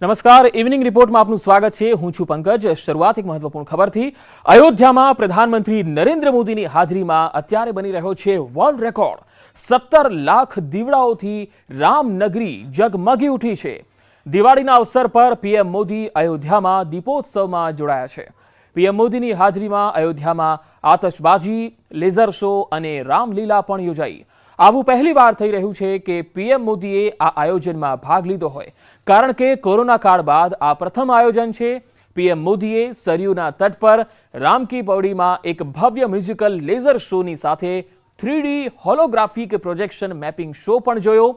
નમસ્કાર, ઇવનિંગ રિપોર્ટમાં આપનું સ્વાગત છે। હું છું પંકજ। શરૂઆત એક મહત્વપૂર્ણ ખબરથી। અયોધ્યામાં પ્રધાનમંત્રી નરેન્દ્ર મોદીની હાજરીમાં અત્યારે બની રહ્યો છે વર્લ્ડ રેકોર્ડ। 17 લાખ દીવડાઓથી રામનગરી જગમગી ઉઠી છે। દિવાળીના અવસર પર પીએમ મોદી અયોધ્યામાં દીપોત્સવમાં જોડાયા છે। પીએમ મોદીની હાજરીમાં અયોધ્યામાં આતશબાજી, લેઝર શો અને રામલીલા પણ યોજાઈ। આવું પહેલીવાર થઈ રહ્યું છે કે પીએમ મોદીએ આ આયોજનમાં ભાગ લીધો હોય, કારણ કે કોરોના કાળ બાદ આ પ્રથમ આયોજન છે। પીએમ મોદીએ સરયુના તટ પર રામ કી પૌડીમાં એક ભવ્ય મ્યુઝિકલ લેઝર શોની સાથે 3D holographic projection mapping show પણ જોયો।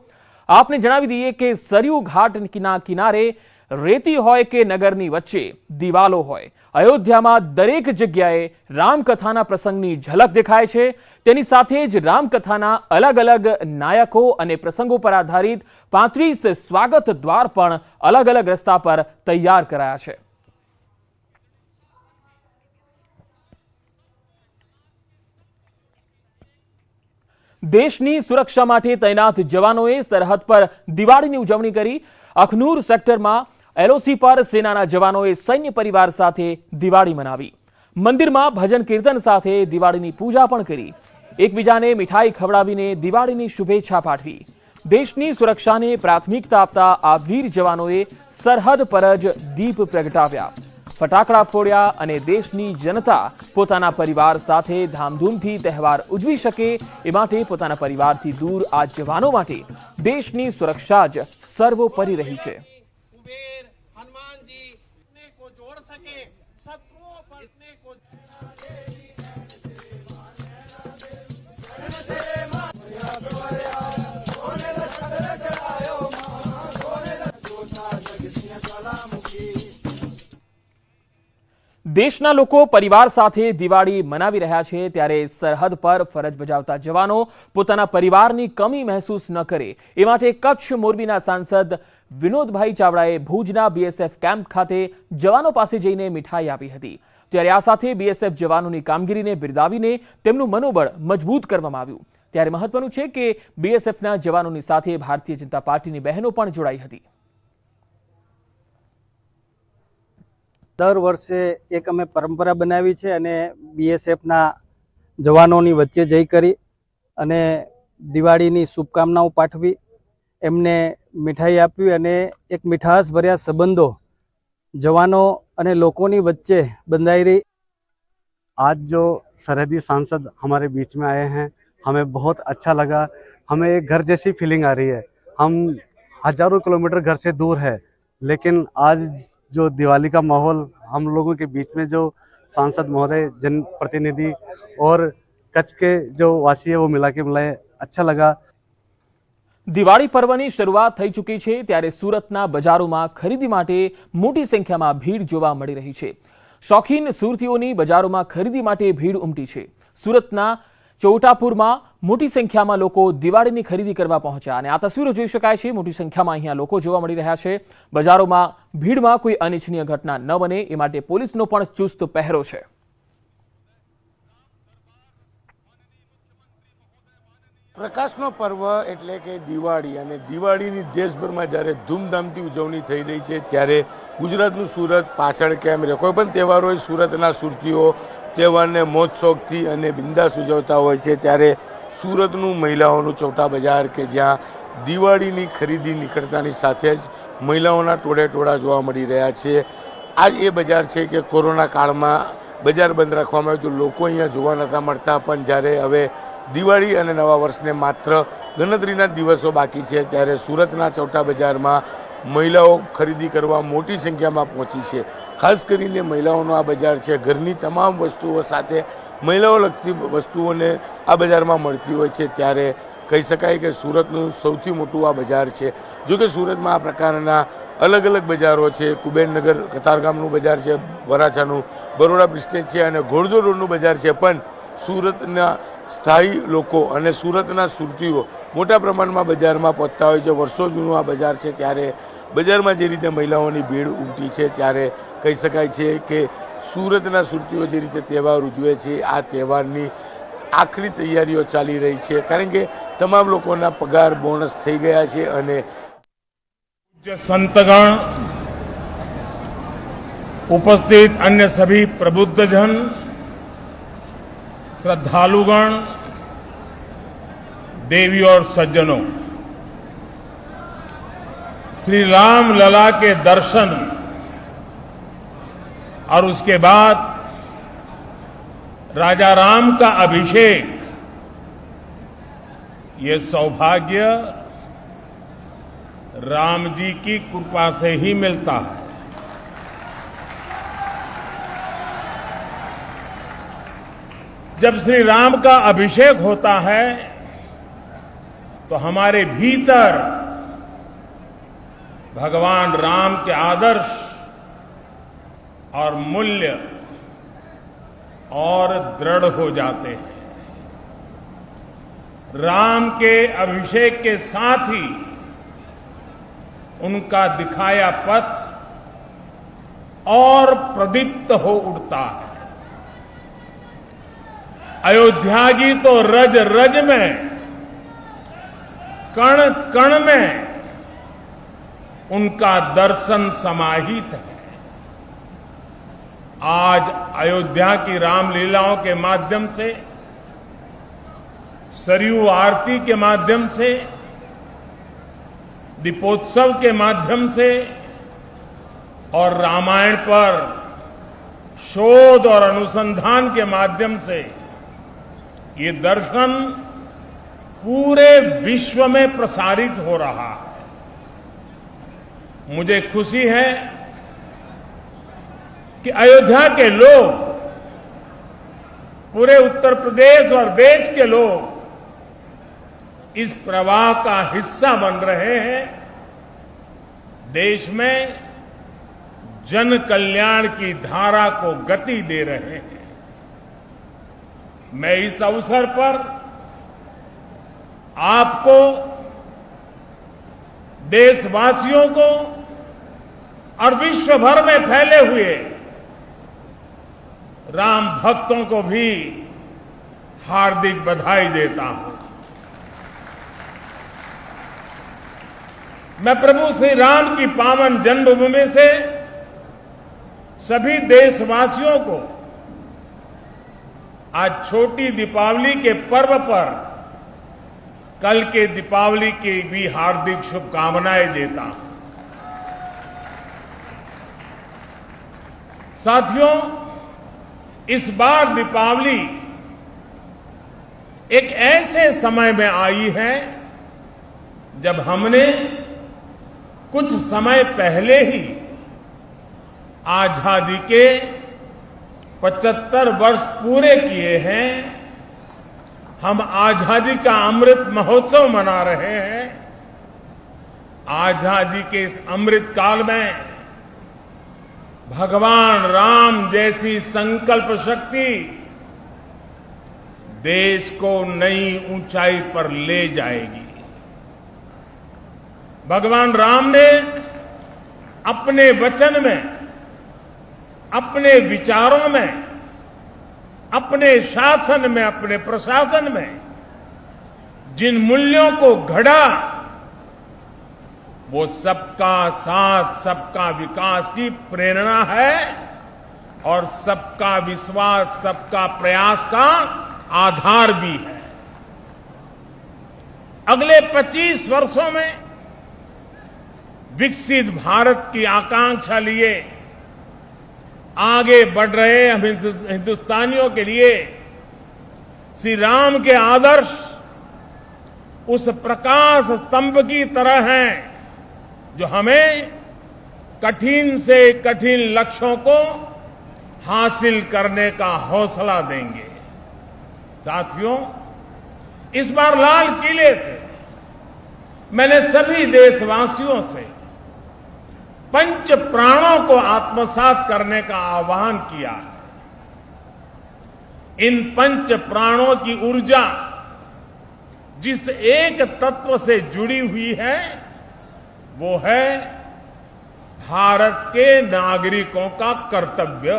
આપને જણાવી દઈએ કે સરયુ ઘાટના કિનારે રેતી હોય કે નગરની વચ્ચે દિવાલો હોય, અયોધ્યામાં દરેક જગ્યાએ રામકથાના પ્રસંગની ઝલક દેખાય છે। તેની સાથે જ રામકથાના અલગ અલગ નાયકો અને પ્રસંગો પર આધારિત 35 સ્વાગત દ્વાર પણ અલગ અલગ રસ્તા પર તૈયાર કરાયા છે। દેશની સુરક્ષા માટે તૈનાત જવાનોએ સરહદ પર દિવાળીની ઉજવણી કરી। અખનૂર સેક્ટરમાં એલઓસી પર સેનાના જવાનોએ સૈન્ય પરિવાર સાથે દિવાળી મનાવી। મંદિરમાં ભજન કીર્તન સાથે દિવાળીની પૂજા પણ કરી। એકબીજાને મીઠાઈ ખવડાવીને દિવાળીની શુભેચ્છા પાઠવી। દેશની સુરક્ષાને પ્રાથમિકતા આપતા આ વીર જવાનોએ સરહદ પર જ દીપ પ્રગટાવ્યા, ફટાકડા ફોડ્યા અને દેશની જનતા પોતાના પરિવાર સાથે ધામધૂમથી તહેવાર ઉજવી શકે એ માટે પોતાના પરિવારથી દૂર આ જવાનો માટે દેશની સુરક્ષા જ સર્વોપરી રહી છે। દેશના લોકો પરિવાર સાથે દિવાળી મનાવી રહ્યા છે, ત્યારે સરહદ પર ફરજ બજાવતા જવાનો પોતાના પરિવારની કમી મહેસૂસ ન કરે એ માટે કચ્છ મોરબીના સાંસદ વિનોદભાઈ ચાવડાએ ભુજના બીએસએફ કેમ્પ ખાતે જવાનો પાસે જઈને મીઠાઈ આપી હતી। ત્યારે આ સાથે બીએસએફ જવાનોની કામગીરીને બિરદાવીને તેમનું મનોબળ મજબૂત કરવામાં આવ્યું। ત્યારે મહત્વનું છે કે બીએસએફના જવાનોની સાથે ભારતીય જનતા પાર્ટીની બહેનો પણ જોડાઈ હતી। દર વર્ષે એક અમે પરંપરા બનાવી છે અને બીએસએફના જવાનોની વચ્ચે જઈ કરી અને દિવાળીની શુભકામનાઓ પાઠવી, એમને મીઠાઈ આપવી અને એક મીઠાશભર્યા સંબંધો जवानों અને લોકોની વચ્ચે બંધાઈ रही। आज जो सरहदी सांसद हमारे बीच में आए हैं, हमें बहुत अच्छा लगा। हमें एक घर जैसी फीलिंग आ रही है। हम हजारों किलोमीटर घर से दूर है, लेकिन आज जो दिवाली का माहौल हम लोगों के बीच में जो सांसद महोदय, जनप्रतिनिधि और कच्छ के जो वासी है वो मिला अच्छा लगा। દિવાળી પર્વની શરૂઆત થઈ ચૂકી છે, ત્યારે સુરતના બજારોમાં ખરીદી માટે મોટી સંખ્યામાં ભીડ જોવા મળી રહી છે। શોખીન સુરતીઓની બજારોમાં ખરીદી માટે ભીડ ઉમટી છે। સુરતના ચોટાપુરમાં મોટી સંખ્યામાં લોકો દિવાળીની ખરીદી કરવા પહોંચ્યા અને આ તસવીરો જોઈ શકાય છે। મોટી સંખ્યામાં અહીંયા લોકો જોવા મળી રહ્યા છે। બજારોમાં ભીડમાં કોઈ અનિચ્છનીય ઘટના ન બને એ માટે પોલીસનો પણ ચુસ્ત પહેરો છે। પ્રકાશનો પર્વ એટલે કે દિવાળી, અને દિવાળીની દેશભરમાં જ્યારે ધૂમધામથી ઉજવણી થઈ રહી છે, ત્યારે ગુજરાતનું સુરત પાછળ કેમ રહે। કોઈ પણ તહેવાર હોય, સુરતના સુરતીઓ તહેવારને મોજ શોખથી અને બિંદાસ ઉજવતા હોય છે। ત્યારે સુરતનું મહિલાઓનું ચોટા બજાર કે જ્યાં દિવાળીની ખરીદી નીકળતાની સાથે જ મહિલાઓના ટોળે ટોળા જોવા મળી રહ્યા છે। આ એ બજાર છે કે કોરોના કાળમાં બજાર બંધ રાખવામાં આવ્યું તો લોકો અહીંયા જોવા નહોતા મળતા, પણ જ્યારે હવે દિવાળી અને નવા વર્ષને માત્ર ગણતરીના દિવસો બાકી છે, ત્યારે સુરતના ચોટા બજારમાં મહિલાઓ ખરીદી કરવા મોટી સંખ્યામાં પહોંચી છે। ખાસ કરીને મહિલાઓનો આ બજાર છે, ઘરની તમામ વસ્તુઓ સાથે મહિલાઓ લગતી વસ્તુઓને આ બજારમાં મળતી હોય છે। ત્યારે કહી શકાય કે સુરતનું સૌથી મોટું આ બજાર છે। જો કે સુરતમાં આ પ્રકારના અલગ અલગ બજારો છે। કુબેરનગર કતારગામનું બજાર છે, વરાછાનું બરોડા બ્રિસ્ટેજ છે અને ઘોડદોર રોડનું બજાર છે, પણ સુરતના સ્થાયી લોકો અને સુરતના સુરતીઓ મોટા પ્રમાણમાં બજારમાં પહોંચતા હોય છે। વર્ષો જૂનું આ બજાર છે, ત્યારે બજારમાં જે રીતે મહિલાઓની ભીડ ઉમટી છે, ત્યારે કહી શકાય છે કે સુરતના સુરતીઓ જે રીતે તહેવાર ઉજવે છે, આ તહેવારની આખરી તૈયારીઓ ચાલી રહી છે, કારણ કે તમામ લોકોના પગાર બોનસ થઈ ગયા છે અને સંતગણ उपस्थित अन्य सभी प्रबुद्धजन, श्रद्धालुगण, देवी और सज्जनों, श्री राम लला के दर्शन और उसके बाद राजा राम का अभिषेक, ये सौभाग्य राम जी की कृपा से ही मिलता है। जब श्री राम का अभिषेक होता है तो हमारे भीतर भगवान राम के आदर्श और मूल्य और दृढ़ हो जाते हैं। राम के अभिषेक के साथ ही उनका दिखाया पथ और प्रदीप्त हो उठता है। अयोध्या की तो रज रज में, कण कण में उनका दर्शन समाहित है। आज अयोध्या की रामलीलाओं के माध्यम से, सरयू आरती के माध्यम से, दीपोत्सव के माध्यम से और रामायण पर शोध और अनुसंधान के माध्यम से ये दर्शन पूरे विश्व में प्रसारित हो रहा है। मुझे खुशी है कि अयोध्या के लोग, पूरे उत्तर प्रदेश और देश के लोग इस प्रवाह का हिस्सा बन रहे हैं। देश में जन कल्याण की धारा को गति दे रहे हैं। मैं इस अवसर पर आपको, देशवासियों को और विश्व भर में फैले हुए राम भक्तों को भी हार्दिक बधाई देता हूं। मैं प्रभु श्री राम की पावन जन्मभूमि से सभी देशवासियों को आज छोटी दीपावली के पर्व पर कल के दीपावली की भी हार्दिक शुभकामनाएं देता हूं। साथियों, इस बार दीपावली एक ऐसे समय में आई है जब हमने कुछ समय पहले ही आजादी के 75 वर्ष पूरे किए हैं। हम आजादी का अमृत महोत्सव मना रहे हैं। आजादी के इस अमृत काल में भगवान राम जैसी संकल्प शक्ति देश को नई ऊंचाई पर ले जाएगी। भगवान राम ने अपने वचन में, अपने विचारों में, अपने शासन में, अपने प्रशासन में जिन मूल्यों को घड़ा, वो सबका साथ, सबका विकास की प्रेरणा है और सबका विश्वास, सबका प्रयास का आधार भी है। अगले 25 वर्षों में विकसित भारत की आकांक्षा लिए आगे बढ़ रहे हम हिंदुस्तानियों के लिए श्री राम के आदर्श उस प्रकाश स्तंभ की तरह हैं जो हमें कठिन से कठिन लक्ष्यों को हासिल करने का हौसला देंगे। साथियों, इस बार लाल किले से मैंने सभी देशवासियों से पंच प्राणों को आत्मसात करने का आह्वान किया है। इन पंच प्राणों की ऊर्जा जिस एक तत्व से जुड़ी हुई है वो है भारत के नागरिकों का कर्तव्य।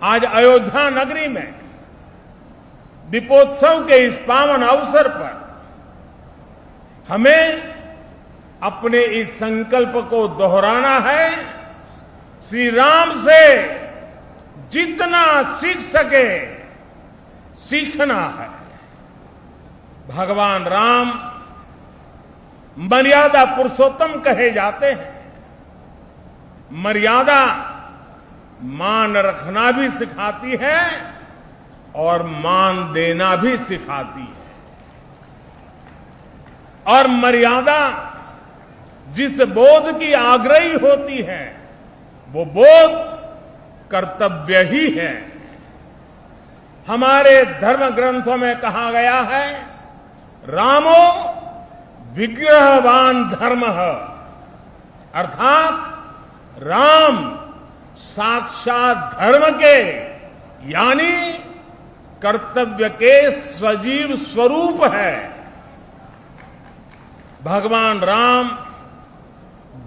आज अयोध्या नगरी में दीपोत्सव के इस पावन अवसर पर हमें अपने इस संकल्प को दोहराना है श्री राम से जितना सीख सके सीखना है। भगवान राम मर्यादा पुरुषोत्तम कहे जाते हैं। मर्यादा मान रखना भी सिखाती है और मान देना भी सिखाती है। और मर्यादा जिस बोध की आग्रही होती है वो बोध कर्तव्य ही है। हमारे धर्म ग्रंथों में कहा गया है, रामो विग्रहवान धर्मः, अर्थात राम साक्षात धर्म के यानी कर्तव्य के सजीव स्वरूप है। भगवान राम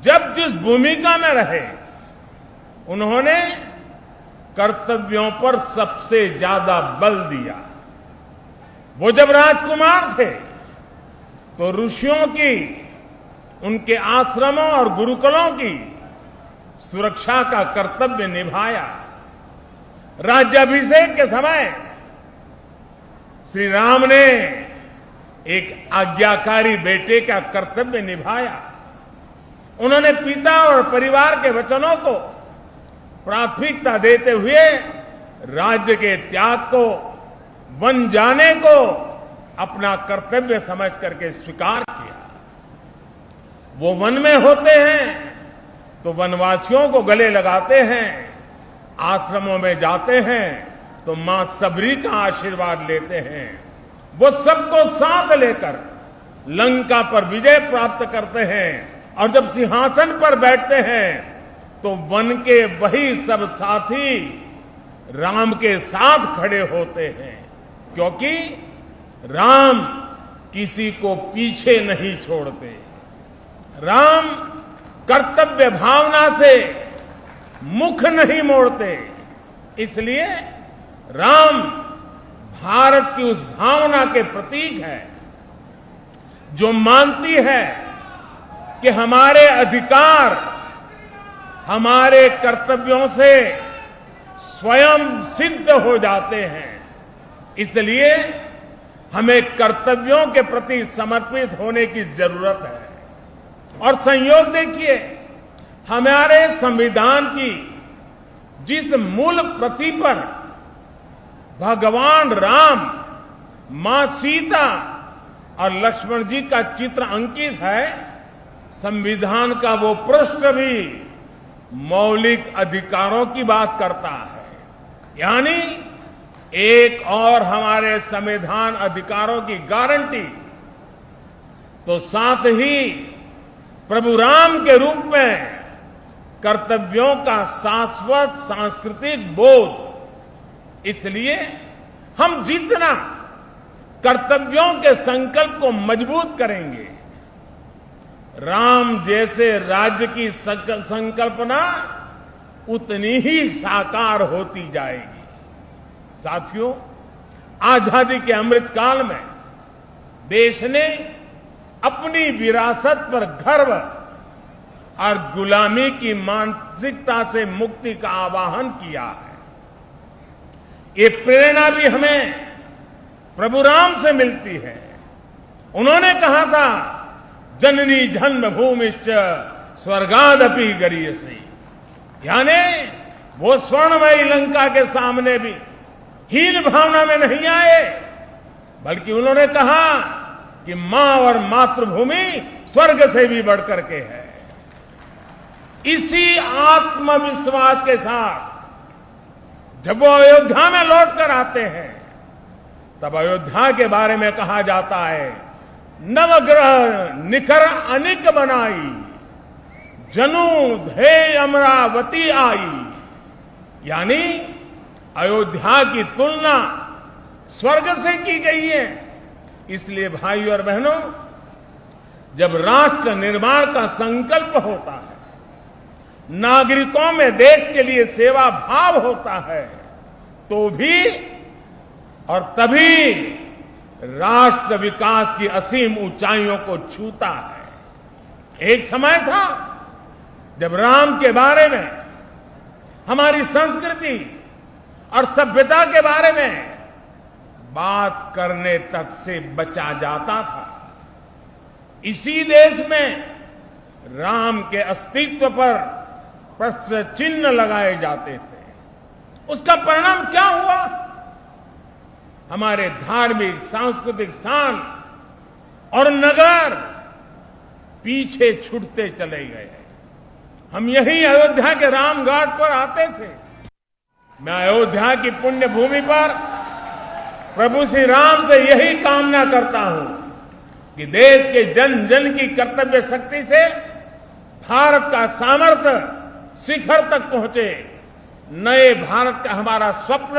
जब जिस भूमिका में रहे उन्होंने कर्तव्यों पर सबसे ज्यादा बल दिया। वो जब राजकुमार थे तो ऋषियों की, उनके आश्रमों और गुरुकुलों की सुरक्षा का कर्तव्य निभाया। राज्याभिषेक के समय श्री राम ने एक आज्ञाकारी बेटे का कर्तव्य निभाया। उन्होंने पिता और परिवार के वचनों को प्राथमिकता देते हुए राज्य के त्याग को, वन जाने को अपना कर्तव्य समझ करके स्वीकार किया। वो वन में होते हैं तो वनवासियों को गले लगाते हैं, आश्रमों में जाते हैं तो मां सबरी का आशीर्वाद लेते हैं। वो सबको साथ लेकर लंका पर विजय प्राप्त करते हैं और जब सिंहासन पर बैठते हैं तो वन के वही सब साथी राम के साथ खड़े होते हैं, क्योंकि राम किसी को पीछे नहीं छोड़ते। राम कर्तव्य भावना से मुख नहीं मोड़ते। इसलिए राम भारत की उस भावना के प्रतीक है जो मानती है कि हमारे अधिकार हमारे कर्तव्यों से स्वयं सिद्ध हो जाते हैं। इसलिए हमें कर्तव्यों के प्रति समर्पित होने की जरूरत है। और संयोग देखिए, हमारे संविधान की जिस मूल प्रति पर भगवान राम, मां सीता और लक्ष्मण जी का चित्र अंकित है, संविधान का वो पृष्ठ भी मौलिक अधिकारों की बात करता है। यानी एक और हमारे संविधान अधिकारों की गारंटी, तो साथ ही प्रभु राम के रूप में कर्तव्यों का शाश्वत सांस्कृतिक बोध। इसलिए हम जितना कर्तव्यों के संकल्प को मजबूत करेंगे, राम जैसे राज्य की संकल्पना उतनी ही साकार होती जाएगी। साथियों, आजादी के अमृत काल में देश ने अपनी विरासत पर गर्व और गुलामी की मानसिकता से मुक्ति का आवाहन किया है। ये प्रेरणा भी हमें प्रभु राम से मिलती है। उन्होंने कहा था, जननी जन्मभूमिश्च स्वर्गादपि गरीयसी, यानी वो स्वर्णमयी लंका के सामने भी हीन भावना में नहीं आए, बल्कि उन्होंने कहा कि मां और मातृभूमि स्वर्ग से भी बढ़कर के है। इसी आत्मविश्वास के साथ जब वो अयोध्या में लौट कर आते हैं, तब अयोध्या के बारे में कहा जाता है, नवग्रह निखर अनिक बनाई, जनु धे अमरावती आई। यानी अयोध्या की तुलना स्वर्ग से की गई है। इसलिए भाइयों और बहनों, जब राष्ट्र निर्माण का संकल्प होता है, नागरिकों में देश के लिए सेवा भाव होता है, तो भी और तभी राष्ट्र विकास की असीम ऊंचाइयों को छूता है। एक समय था जब राम के बारे में हमारी संस्कृति और सभ्यता के बारे में बात करने तक से बचा जाता था। इसी देश में राम के अस्तित्व पर प्रश्न चिन्ह लगाए जाते थे। उसका परिणाम क्या हुआ? हमारे धार्मिक सांस्कृतिक स्थान और नगर पीछे छूटते चले गए। हम यही अयोध्या के रामघाट पर आते थे। मैं अयोध्या की पुण्य भूमि पर प्रभु श्री राम से यही कामना करता हूं कि देश के जन जन की कर्तव्य शक्ति से भारत का सामर्थ्य शिखर तक पहुंचे। नए भारत का हमारा स्वप्न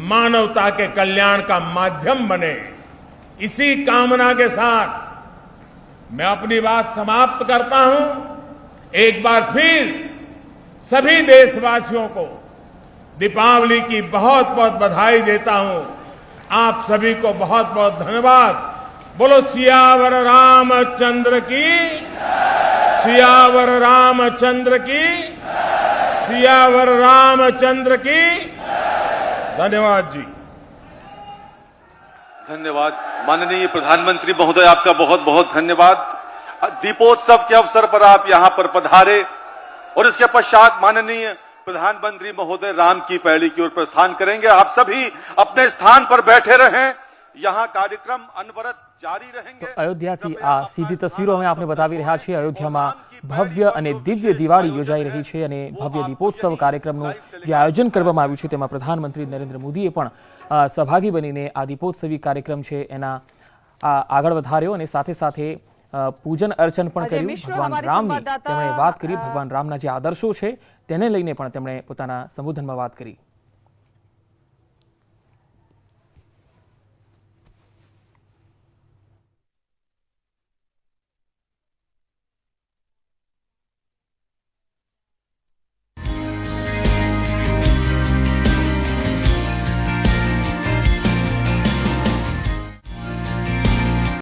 मानवता के कल्याण का माध्यम बने। इसी कामना के साथ मैं अपनी बात समाप्त करता हूं। एक बार फिर सभी देशवासियों को दीपावली की बहुत बहुत बधाई देता हूं। आप सभी को बहुत बहुत धन्यवाद। बोलो सियावर रामचंद्र की, सियावर रामचंद्र की, सियावर रामचंद्र की। धन्यवाद जी। धन्यवाद माननीय प्रधानमंत्री महोदय, आपका बहुत बहुत धन्यवाद। दीपोत्सव के अवसर पर आप यहां पर पधारे और इसके पश्चात माननीय प्रधानमंत्री महोदय राम की पैड़ी की ओर प्रस्थान करेंगे। आप सभी अपने स्थान पर बैठे रहें, यहां कार्यक्रम अनवरत जारी रहेंगे। અયોધ્યાથી આ સીધી તસવીરો અમે આપને બતાવી રહ્યા છીએ। અયોધ્યામાં ભવ્ય અને દિવ્ય દિવાળી યોજાઈ રહી છે અને ભવ્ય દીપોત્સવ કાર્યક્રમનું જે આયોજન કરવામાં આવ્યું છે તેમાં પ્રધાનમંત્રી નરેન્દ્ર મોદીએ પણ સહભાગી બનીને આ દીપોત્સવી કાર્યક્રમ છે એના આગળ વધાર્યો અને સાથે સાથે પૂજન અર્ચન પણ કર્યું। ભગવાન રામની તેમણે વાત કરી, ભગવાન રામના જે આદર્શો છે તેને લઈને પણ તેમણે પોતાના સંબોધનમાં વાત કરી।